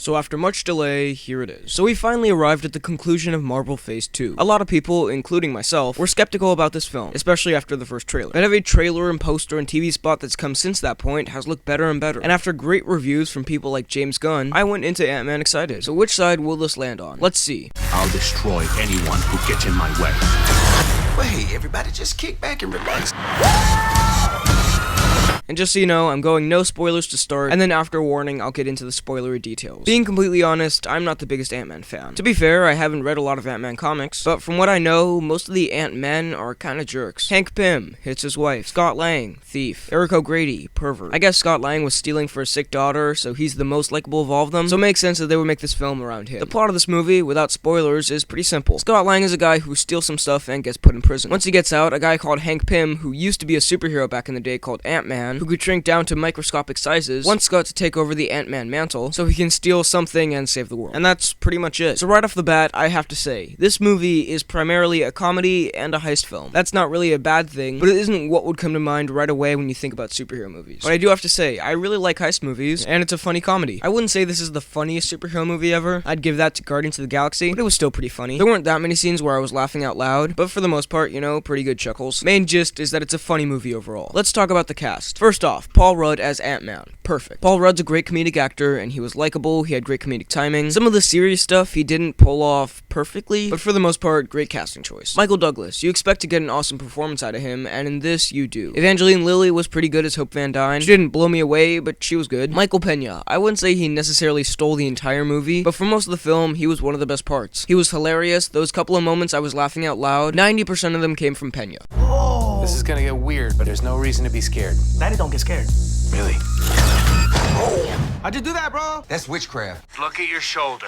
So after much delay, here it is. So we finally arrived at the conclusion of Marvel Phase 2. A lot of people, including myself, were skeptical about this film, especially after the first trailer. But every trailer and poster and TV spot that's come since that point has looked better and better. And after great reviews from people like James Gunn, I went into Ant-Man excited. So which side will this land on? Let's see. I'll destroy anyone who gets in my way. Wait, everybody just kick back and relax. And just so you know, I'm going no spoilers to start, and then after warning, I'll get into the spoilery details. Being completely honest, I'm not the biggest Ant-Man fan. To be fair, I haven't read a lot of Ant-Man comics, but from what I know, most of the Ant-Men are kinda jerks. Hank Pym hits his wife. Scott Lang, thief. Eric O'Grady, pervert. I guess Scott Lang was stealing for a sick daughter, so he's the most likable of all of them, so it makes sense that they would make this film around him. The plot of this movie, without spoilers, is pretty simple. Scott Lang is a guy who steals some stuff and gets put in prison. Once he gets out, a guy called Hank Pym, who used to be a superhero back in the day called Ant-Man, who could shrink down to microscopic sizes, wants Scott to take over the Ant-Man mantle so he can steal something and save the world. And that's pretty much it. So right off the bat, I have to say, this movie is primarily a comedy and a heist film. That's not really a bad thing, but it isn't what would come to mind right away when you think about superhero movies. But I do have to say, I really like heist movies, and it's a funny comedy. I wouldn't say this is the funniest superhero movie ever. I'd give that to Guardians of the Galaxy, but it was still pretty funny. There weren't that many scenes where I was laughing out loud, but for the most part, you know, pretty good chuckles. Main gist is that it's a funny movie overall. Let's talk about the cast. First off, Paul Rudd as Ant-Man. Perfect. Paul Rudd's a great comedic actor, and he was likable, he had great comedic timing. Some of the serious stuff he didn't pull off perfectly, but for the most part, great casting choice. Michael Douglas, you expect to get an awesome performance out of him, and in this, you do. Evangeline Lilly was pretty good as Hope Van Dyne. She didn't blow me away, but she was good. Michael Pena, I wouldn't say he necessarily stole the entire movie, but for most of the film, he was one of the best parts. He was hilarious. Those couple of moments I was laughing out loud, 90% of them came from Pena. Whoa. This is gonna get weird, but there's no reason to be scared. Daddy, don't get scared. Really? How'd you do that, bro? That's witchcraft. Look at your shoulder.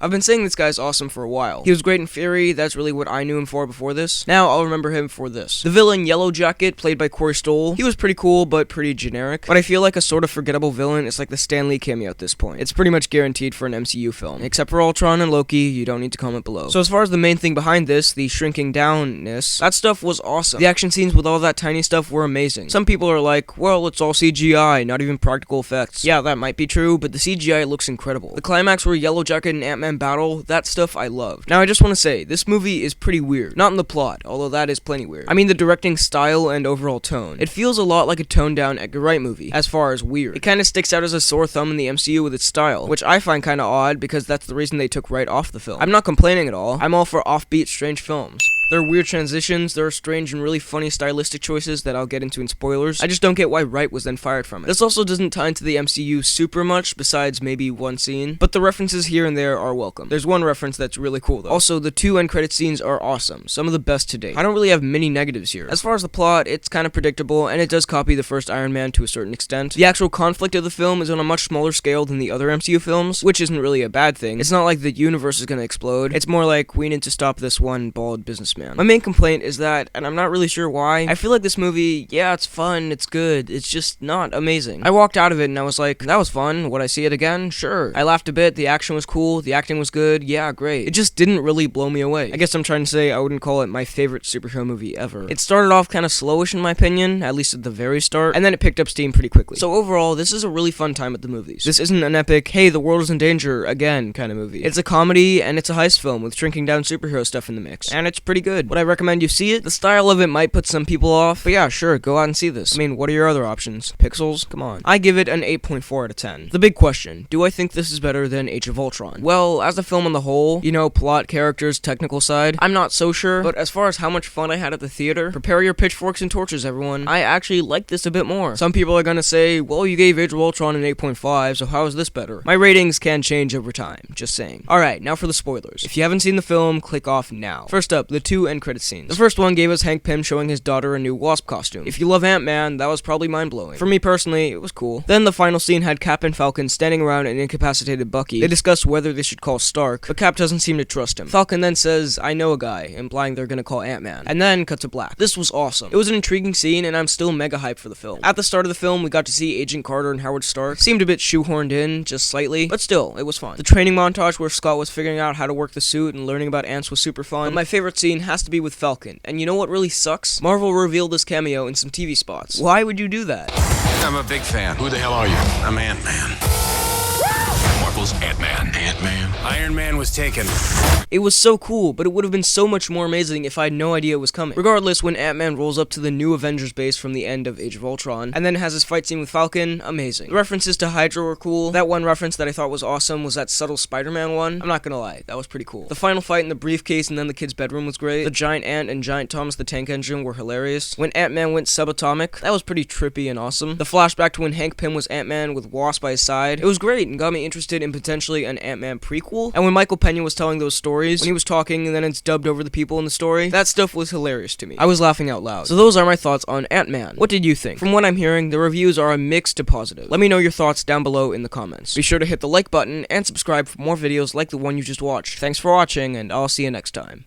I've been saying this guy's awesome for a while. He was great in Fury, that's really what I knew him for before this. Now I'll remember him for this. The villain Yellow Jacket, played by Corey Stoll, he was pretty cool, but pretty generic. But I feel like a sort of forgettable villain is like the Stan Lee cameo at this point. It's pretty much guaranteed for an MCU film. Except for Ultron and Loki, you don't need to comment below. So as far as the main thing behind this, the shrinking downness, that stuff was awesome. The action scenes with all that tiny stuff were amazing. Some people are like, well, it's all CGI, not even practical effects. Yeah, that might be true, but the CGI looks incredible. The climax where Yellow Jacket and Ant-Man battle, that stuff I loved. Now I just want to say, this movie is pretty weird. Not in the plot, although that is plenty weird. I mean the directing style and overall tone. It feels a lot like a toned down Edgar Wright movie, as far as weird. It kinda sticks out as a sore thumb in the MCU with its style, which I find kinda odd because that's the reason they took Wright off the film. I'm not complaining at all. I'm all for offbeat, strange films. There are weird transitions, there are strange and really funny stylistic choices that I'll get into in spoilers. I just don't get why Wright was then fired from it. This also doesn't tie into the MCU super much, besides maybe one scene, but the references here and there are welcome. There's one reference that's really cool though. Also, the 2 end credit scenes are awesome, some of the best to date. I don't really have many negatives here. As far as the plot, it's kind of predictable, and it does copy the first Iron Man to a certain extent. The actual conflict of the film is on a much smaller scale than the other MCU films, which isn't really a bad thing. It's not like the universe is gonna explode, it's more like we need to stop this one bald businessman. My main complaint is that, and I'm not really sure why, I feel like this movie, yeah, it's fun, it's good, it's just not amazing. I walked out of it and I was like, that was fun, would I see it again? Sure. I laughed a bit, the action was cool, the acting was good, yeah, great. It just didn't really blow me away. I guess I'm trying to say I wouldn't call it my favorite superhero movie ever. It started off kind of slowish in my opinion, at least at the very start, and then it picked up steam pretty quickly. So overall, this is a really fun time at the movies. This isn't an epic, hey, the world is in danger, again, kind of movie. It's a comedy, and it's a heist film with shrinking down superhero stuff in the mix, and it's pretty good. Would I recommend you see it? The style of it might put some people off, but yeah, sure, go out and see this. I mean, what are your other options? Pixels? Come on. I give it an 8.4 out of 10. The big question, do I think this is better than Age of Ultron? Well, as a film on the whole, you know, plot, characters, technical side, I'm not so sure, but as far as how much fun I had at the theater, prepare your pitchforks and torches, everyone. I actually like this a bit more. Some people are gonna say, well, you gave Age of Ultron an 8.5, so how is this better? My ratings can change over time, just saying. Alright, now for the spoilers. If you haven't seen the film, click off now. First up, the 2 end credit scenes. The first one gave us Hank Pym showing his daughter a new Wasp costume. If you love Ant-Man, that was probably mind-blowing. For me personally, it was cool. Then the final scene had Cap and Falcon standing around an incapacitated Bucky. They discussed whether they should call Stark, but Cap doesn't seem to trust him. Falcon then says, I know a guy, implying they're gonna call Ant-Man. And then cut to black. This was awesome. It was an intriguing scene, and I'm still mega hyped for the film. At the start of the film, we got to see Agent Carter and Howard Stark. Seemed a bit shoehorned in, just slightly, but still, it was fun. The training montage where Scott was figuring out how to work the suit and learning about ants was super fun. But my favorite scene has to be with Falcon. And you know what really sucks? Marvel revealed this cameo in some TV spots. Why would you do that? I'm a big fan. Who the hell are you? I'm Ant-Man. Marvel equals Ant-Man. Ant-Man? Iron Man was taken. It was so cool, but it would have been so much more amazing if I had no idea it was coming. Regardless, when Ant-Man rolls up to the new Avengers base from the end of Age of Ultron, and then has his fight scene with Falcon, amazing. The references to Hydra were cool. That one reference that I thought was awesome was that subtle Spider-Man one. I'm not gonna lie, that was pretty cool. The final fight in the briefcase and then the kid's bedroom was great. The giant ant and giant Thomas the Tank Engine were hilarious. When Ant-Man went subatomic, that was pretty trippy and awesome. The flashback to when Hank Pym was Ant-Man with Wasp by his side, it was great and got me interested in potentially an Ant-Man prequel. And when Michael Pena was telling those stories, when he was talking and then it's dubbed over the people in the story, that stuff was hilarious to me. I was laughing out loud. So those are my thoughts on Ant-Man. What did you think? From what I'm hearing, the reviews are a mix to positive. Let me know your thoughts down below in the comments. Be sure to hit the like button and subscribe for more videos like the one you just watched. Thanks for watching, and I'll see you next time.